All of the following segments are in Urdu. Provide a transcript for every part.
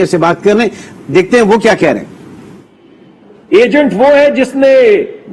سے بات کر رہے ہیں، دیکھتے ہیں وہ کیا کہہ رہے ہیں۔ ایجنٹ وہ ہے جس نے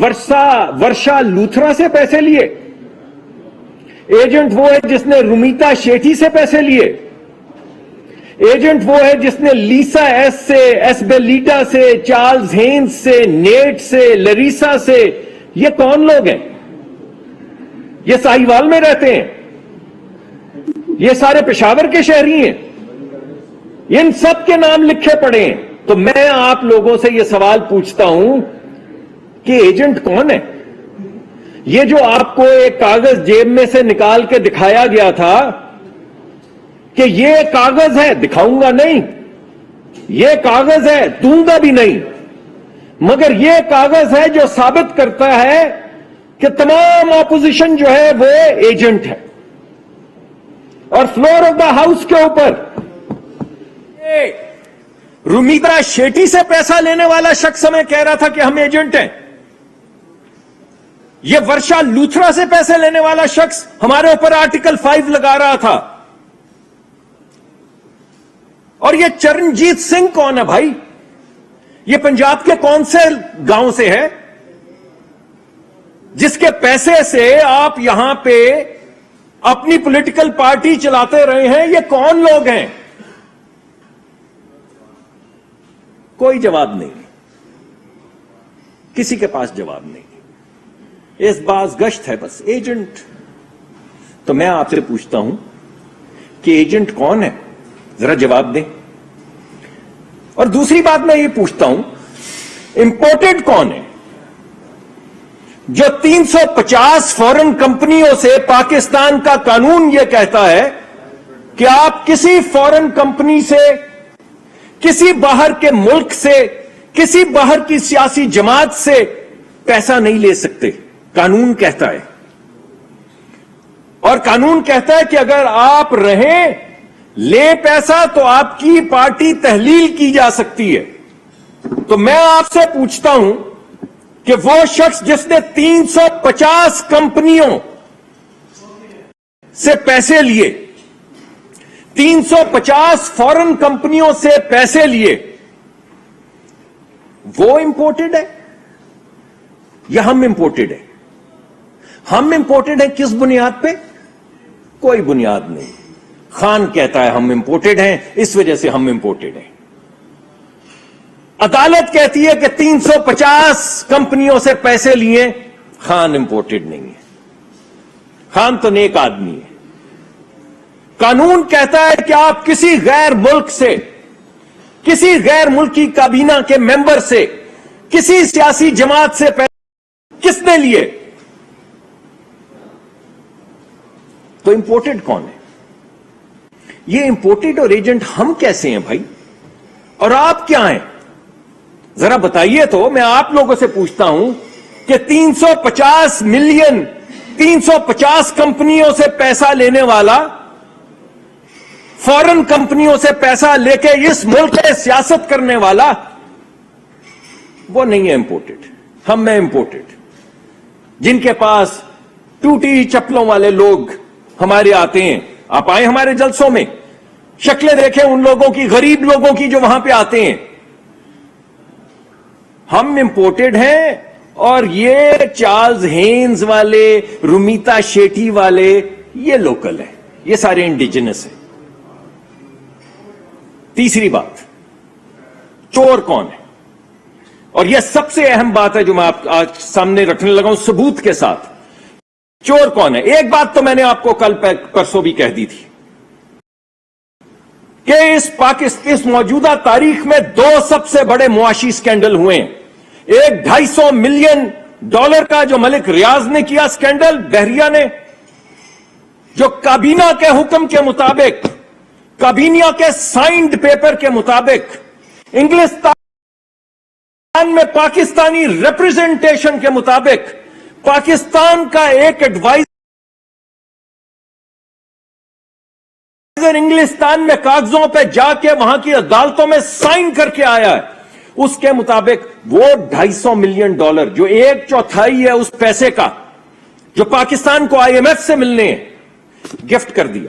ورشا لوتھرا سے پیسے لیے، ایجنٹ وہ ہے جس نے رومیتا شیٹھی سے پیسے لیے، ایجنٹ وہ ہے جس نے لیسا ایس سے، ایس بیلیٹا سے، چارلز ہینز سے، نیٹ سے، لریسا سے، یہ کون لوگ ہیں؟ یہ ساہیوال میں رہتے ہیں، یہ سارے پشاور کے شہری ہیں، ان سب کے نام لکھے پڑے ہیں۔ تو میں آپ لوگوں سے یہ سوال پوچھتا ہوں کہ ایجنٹ کون ہے؟ یہ جو آپ کو ایک کاغذ جیب میں سے نکال کے دکھایا گیا تھا کہ یہ کاغذ ہے، دکھاؤں گا نہیں، یہ کاغذ ہے، دوں گا بھی نہیں، مگر یہ کاغذ ہے جو ثابت کرتا ہے کہ تمام اپوزیشن جو ہے وہ ایجنٹ ہے۔ اور فلور آف دا ہاؤس کے اوپر رومیتا شیٹھی سے پیسہ لینے والا شخص ہمیں کہہ رہا تھا کہ ہم ایجنٹ ہیں، یہ ورشا لوتھرا سے پیسے لینے والا شخص ہمارے اوپر آرٹیکل 5 لگا رہا تھا۔ اور یہ چرنجیت سنگھ کون ہے بھائی؟ یہ پنجاب کے کون سے گاؤں سے ہے جس کے پیسے سے آپ یہاں پہ اپنی پولیٹیکل پارٹی چلاتے رہے ہیں؟ یہ کون لوگ ہیں؟ کوئی جواب نہیں، کسی کے پاس جواب نہیں، اس باز گشت ہے بس ایجنٹ۔ تو میں آپ سے پوچھتا ہوں کہ ایجنٹ کون ہے؟ ذرا جواب دیں۔ اور دوسری بات میں یہ پوچھتا ہوں، امپورٹڈ کون ہے؟ جو 350 فورن کمپنیوں سے پاکستان کا قانون یہ کہتا ہے کہ آپ کسی فورن کمپنی سے، کسی باہر کے ملک سے، کسی باہر کی سیاسی جماعت سے پیسہ نہیں لے سکتے، قانون کہتا ہے۔ اور قانون کہتا ہے کہ اگر آپ رہیں لے پیسہ تو آپ کی پارٹی تحلیل کی جا سکتی ہے۔ تو میں آپ سے پوچھتا ہوں کہ وہ شخص جس نے 350 کمپنیوں سے پیسے لیے، 350 فورن کمپنیوں سے پیسے لیے، وہ امپورٹڈ ہے یا ہم امپورٹڈ ہیں؟ ہم امپورٹڈ ہیں کس بنیاد پہ؟ کوئی بنیاد نہیں۔ خان کہتا ہے ہم امپورٹڈ ہیں، اس وجہ سے ہم امپورٹڈ ہیں۔ عدالت کہتی ہے کہ 350 کمپنیوں سے پیسے لیے، خان امپورٹڈ نہیں ہے، خان تو نیک آدمی ہے۔ قانون کہتا ہے کہ آپ کسی غیر ملک سے، کسی غیر ملکی کابینہ کے ممبر سے، کسی سیاسی جماعت سے پیسے کس نے لیے؟ تو امپورٹڈ کون ہے؟ یہ امپورٹڈ اور ایجنٹ ہم کیسے ہیں بھائی؟ اور آپ کیا ہیں؟ ذرا بتائیے تو۔ میں آپ لوگوں سے پوچھتا ہوں کہ 350 ملین، 350 کمپنیوں سے پیسہ لینے والا، فورن کمپنیوں سے پیسہ لے کے اس ملک میں سیاست کرنے والا، وہ نہیں ہے امپورٹڈ، ہم میں امپورٹڈ۔ جن کے پاس ٹوٹی چپلوں والے لوگ ہمارے آتے ہیں، آپ آئیں ہمارے جلسوں میں، شکلیں دیکھیں ان لوگوں کی، غریب لوگوں کی جو وہاں پہ آتے ہیں۔ ہم امپورٹڈ ہیں، اور یہ چارلز ہینز والے، رومیتا شیٹھی والے، یہ لوکل ہیں، یہ سارے انڈیجنس ہیں۔ تیسری بات، چور کون ہے؟ اور یہ سب سے اہم بات ہے جو میں آپ آج سامنے رکھنے لگا ہوں ثبوت کے ساتھ۔ چور کون ہے؟ ایک بات تو میں نے آپ کو کل پرسوں بھی کہہ دی تھی کہ اس موجودہ تاریخ میں 2 سب سے بڑے معاشی سکینڈل ہوئے ہیں۔ ایک $250 ملین کا جو ملک ریاض نے کیا سکینڈل، بحریہ نے، جو کابینہ کے حکم کے مطابق، کابینہ کے سائنڈ پیپر کے مطابق، انگلستان میں پاکستانی ریپرزنٹیشن کے مطابق، پاکستان کا ایک ایڈوائزر انگلستان میں کاغذوں پہ جا کے وہاں کی عدالتوں میں سائن کر کے آیا ہے، اس کے مطابق وہ $250 ملین، جو 1/4 ہے اس پیسے کا جو پاکستان کو IMF سے ملنے ہیں، گفٹ کر دیا۔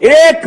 $1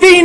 3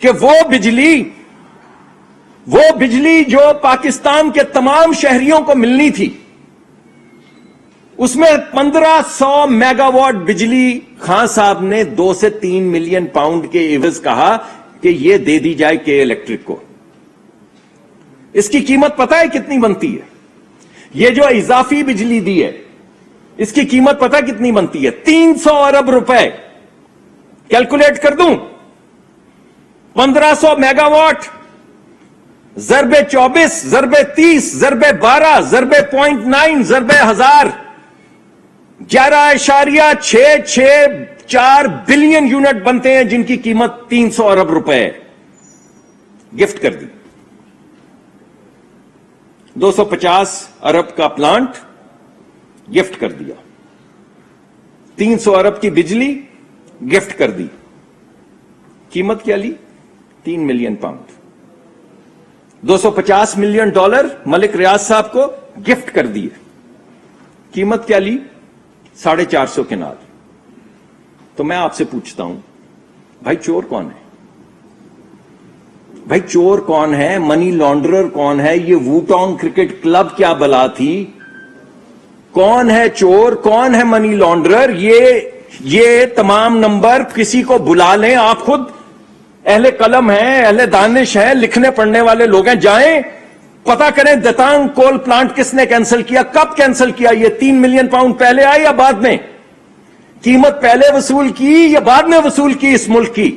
کہ وہ بجلی جو پاکستان کے تمام شہریوں کو ملنی تھی، اس میں 1500 میگا واٹ بجلی خان صاحب نے 2 سے 3 ملین پاؤنڈ کے عوض کہا کہ یہ دے دی جائے کے الیکٹرک کو۔ اس کی قیمت پتہ ہے کتنی بنتی ہے؟ یہ جو اضافی بجلی دی ہے اس کی قیمت پتہ کتنی بنتی ہے؟ 300 ارب روپے۔ کیلکولیٹ کر دوں، 1500 میگا واٹ ضرب 24 ضرب 30 ضرب 12 ضرب 0.9 ضرب 1000، 11.664 بلین یونٹ بنتے ہیں جن کی قیمت 300 ارب روپے ہے۔ گفٹ کر دی۔ 250 ارب کا پلانٹ گفٹ کر دیا، 300 ارب کی بجلی گفٹ کر دی، قیمت کیا لی؟ 3 ملین پاؤنڈ۔ 250 ملین ڈالر ملک ریاض صاحب کو گفٹ کر دیے، قیمت کیا لی؟ 450 کنال۔ تو میں آپ سے پوچھتا ہوں، بھائی چور کون ہے؟ بھائی چور کون ہے؟ منی لانڈرر کون ہے؟ یہ ووٹانگ کرکٹ کلب کیا بلا تھی؟ کون ہے چور؟ کون ہے منی لانڈرر؟ یہ تمام نمبر کسی کو بلا لیں، آپ خود اہل قلم ہیں، اہل دانش ہیں، لکھنے پڑھنے والے لوگ ہیں، جائیں پتا کریں دتانگ کول پلانٹ کس نے کینسل کیا، کب کینسل کیا، یہ 3 ملین پاؤنڈ پہلے آئی یا بعد میں؟ قیمت پہلے وصول کی یا بعد میں وصول کی اس ملک کی؟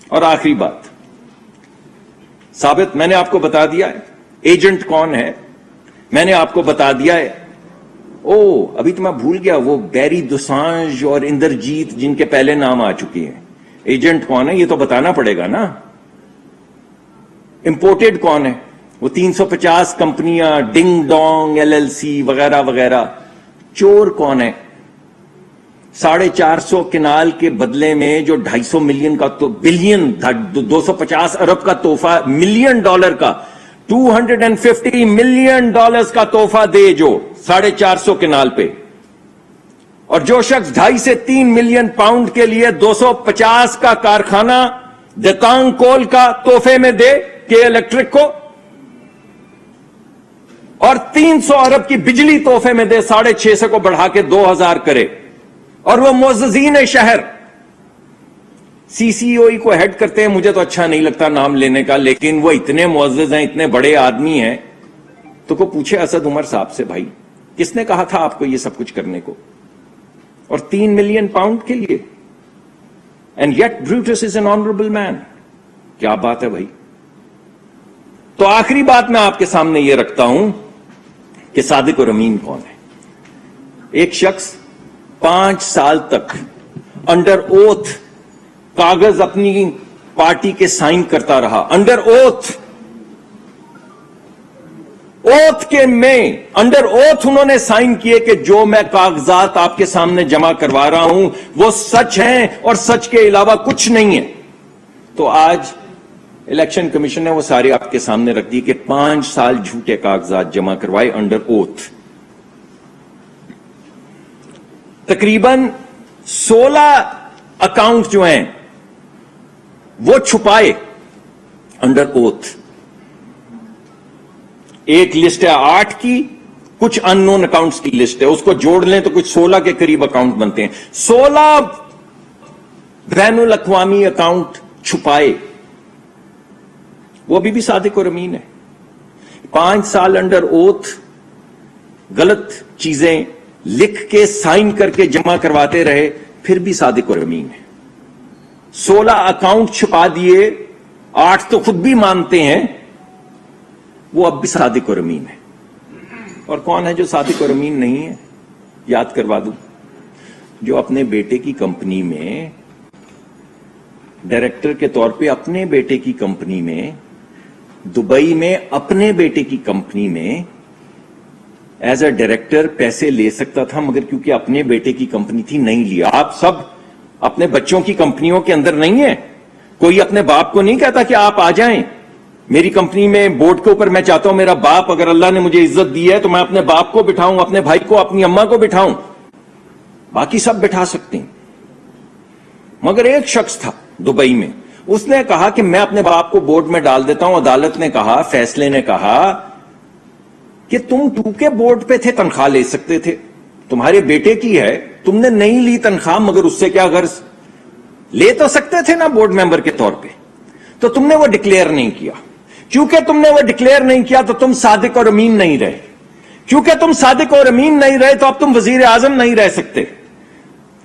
اور آخری بات ثابت، میں نے آپ کو بتا دیا ہے ایجنٹ کون ہے، میں نے آپ کو بتا دیا ہے۔ ابھی تو میں بھول گیا، وہ بیری دوسانج اور اندرجیت جن کے پہلے نام آ چکے ہیں، ایجنٹ کون ہے یہ تو بتانا پڑے گا نا۔ امپورٹڈ کون ہے؟ وہ 350 کمپنیاں، ڈنگ ڈونگ LLC وغیرہ وغیرہ۔ چور کون ہے؟ 450 کنال کے بدلے میں جو 250 ملین کا تو بلین 250 ارب کا تحفہ، ملین ڈالر کا 250 ملین ڈالرز کا تحفہ دے جو 450 کنال پہ، اور جو شخص 2.5 سے 3 ملین پاؤنڈ کے لیے 250 کا کارخانہ دتانگ کول کا تحفے میں دے کہ الیکٹرک کو، اور 300 ارب کی بجلی تحفے میں دے، 650 کو بڑھا کے 2000 کرے، اور وہ معززین شہر CCOE کو ہیڈ کرتے ہیں۔ مجھے تو اچھا نہیں لگتا نام لینے کا، لیکن وہ اتنے معزز ہیں، اتنے بڑے آدمی ہیں، تو کو پوچھے اسد عمر صاحب سے، بھائی کس نے کہا تھا آپ کو یہ سب کچھ کرنے کو؟ اور 3 ملین پاؤنڈ کے لیے؟ And yet Brutus is an honourable man. کیا بات ہے بھائی۔ تو آخری بات میں آپ کے سامنے یہ رکھتا ہوں کہ صادق اور امین کون ہے۔ ایک شخص 5 سال تک انڈر اوتھ کاغذ اپنی پارٹی کے سائن کرتا رہا، انڈر اوتھ انڈر اوتھ انہوں نے سائن کیے کہ جو میں کاغذات آپ کے سامنے جمع کروا رہا ہوں وہ سچ ہیں اور سچ کے علاوہ کچھ نہیں ہے۔ تو آج الیکشن کمیشن نے وہ سارے آپ کے سامنے رکھ دی کہ 5 سال جھوٹے کاغذات جمع کروائے انڈر اوتھ۔ تقریباً 16 اکاؤنٹ جو ہیں وہ چھپائے انڈر اوتھ۔ ایک لسٹ ہے 8 کی، کچھ ان نون اکاؤنٹس کی لسٹ ہے، اس کو جوڑ لیں تو کچھ 16 کے قریب اکاؤنٹ بنتے ہیں۔ 16 بین الاقوامی اکاؤنٹ چھپائے، وہ بھی صادق اور امین ہے۔ 5 سال انڈر اوتھ غلط چیزیں لکھ کے سائن کر کے جمع کرواتے رہے، پھر بھی صادق اور امین ہے۔ 16 اکاؤنٹ چھپا دیے، 8 تو خود بھی مانتے ہیں، وہ اب بھی صادق اور امین ہے۔ اور کون ہے جو صادق اور امین نہیں ہے؟ یاد کروا دوں، جو اپنے بیٹے کی کمپنی میں ڈائریکٹر کے طور پہ، اپنے بیٹے کی کمپنی میں، دبئی میں اپنے بیٹے کی کمپنی میں ایز اے ڈائریکٹر پیسے لے سکتا تھا، مگر کیونکہ اپنے بیٹے کی کمپنی تھی نہیں لیا۔ آپ سب اپنے بچوں کی کمپنیوں کے اندر نہیں ہیں، کوئی اپنے باپ کو نہیں کہتا کہ آپ آ جائیں میری کمپنی میں بورڈ کے اوپر، میں چاہتا ہوں میرا باپ، اگر اللہ نے مجھے عزت دی ہے تو میں اپنے باپ کو بٹھاؤں، اپنے بھائی کو، اپنی اماں کو بٹھاؤں، باقی سب بٹھا سکتے ہیں۔ مگر ایک شخص تھا دبئی میں, اس نے کہا کہ میں اپنے باپ کو بورڈ میں ڈال دیتا ہوں. عدالت نے کہا, فیصلے نے کہا کہ تم کے بورڈ پہ تھے, تنخواہ لے سکتے تھے, تمہارے بیٹے کی ہے, تم نے نہیں لی تنخواہ, مگر اس سے کیا غرض, لے تو سکتے تھے نا بورڈ ممبر کے طور پہ, تو تم نے وہ ڈکلیئر نہیں کیا. چونکہ تم نے وہ ڈکلیئر نہیں کیا تو تم صادق اور امین نہیں رہے. چونکہ تم صادق اور امین نہیں رہے تو اب تم وزیر اعظم نہیں رہ سکتے.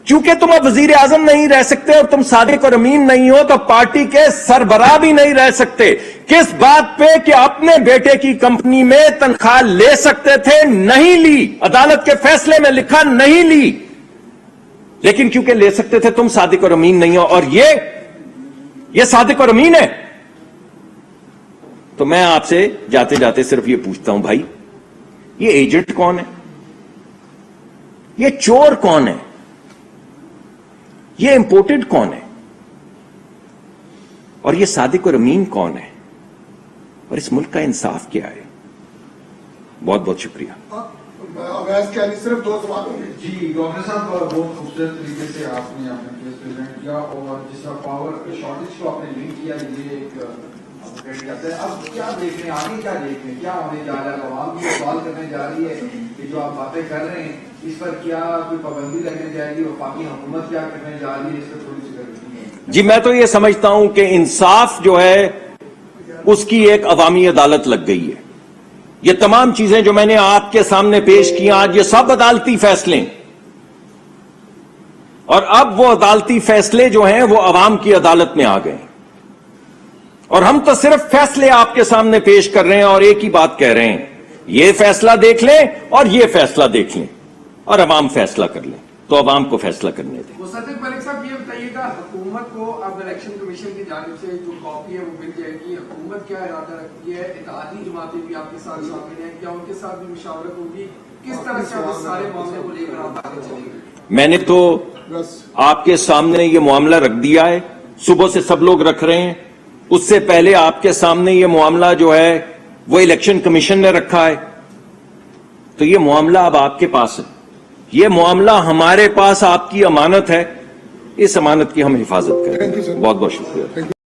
چونکہ تم اب وزیر اعظم نہیں رہ سکتے اور تم صادق اور امین نہیں ہو تو پارٹی کے سربراہ بھی نہیں رہ سکتے. کس بات پہ کہ اپنے بیٹے کی کمپنی میں تنخواہ لے سکتے تھے, نہیں لی. عدالت کے فیصلے میں لکھا نہیں لی, لیکن کیونکہ لے سکتے تھے تم صادق اور امین نہیں ہو. اور یہ صادق اور امین ہے. تو میں آپ سے جاتے جاتے صرف یہ پوچھتا ہوں, بھائی یہ ایجنٹ کون ہے, یہ چور کون ہے, یہ امپورٹڈ کون ہے, اور یہ صادق اور امین کون ہے, اور اس ملک کا انصاف کیا ہے. بہت بہت شکریہ. اویس کے علی صرف 2 سوال ہوں گے. جی گورنر صاحب, بہت خوبصورت طریقے سے آپ نے اپنا کیس پریزنٹ کیا, اور جس طرح پاور شارٹیج کو آپ نے لنک کیا, یہ ایک کرتے ہیں. اب کیا دیکھ رہے ہیں, آگے کیا دیکھ رہے ہیں, کیا ہونے جا رہا ہے؟ عوام بھی سوال کرنے جا رہی ہے کہ جو آپ باتیں کر رہے ہیں اس پر کیا کوئی پابندی لگنے جائے گی, اور باقی حکومت کیا کرنے جا رہی ہے, اس پر تھوڑی سی کرنی ہے. جی میں تو یہ سمجھتا ہوں کہ انصاف جو ہے اس کی ایک عوامی عدالت لگ گئی ہے. یہ تمام چیزیں جو میں نے آپ کے سامنے پیش کی آج, یہ سب عدالتی فیصلے, اور اب وہ عدالتی فیصلے جو ہیں وہ عوام کی عدالت میں آ گئے, اور ہم تو صرف فیصلے آپ کے سامنے پیش کر رہے ہیں اور ایک ہی بات کہہ رہے ہیں, یہ فیصلہ دیکھ لیں اور یہ فیصلہ دیکھ لیں, اور عوام فیصلہ کر لیں. تو عوام کو فیصلہ کرنے دیں. مصدق ملک صاحب, یہ بتائیے گا حکومت کو اب الیکشن کمیشن کی جانب سے جو کاپی ہے وہ مل جائے گی, حکومت کیا ارادہ رکھتی ہے, اتحادی جماعتیں بھی آپ کے ساتھ شامل ہیں, کیا ان کے ساتھ بھی مشاورت ہوگی, کس طرح سے اس سارے معاملے کو لے کر آپ آگے چلیں گے؟ میں نے تو آپ کے سامنے یہ معاملہ رکھ دیا ہے, صبح سے سب لوگ رکھ رہے ہیں. اس سے پہلے آپ کے سامنے یہ معاملہ جو ہے وہ الیکشن کمیشن نے رکھا ہے. تو یہ معاملہ اب آپ کے پاس ہے, یہ معاملہ ہمارے پاس آپ کی امانت ہے, اس امانت کی ہم حفاظت کریں. بہت بہت شکریہ.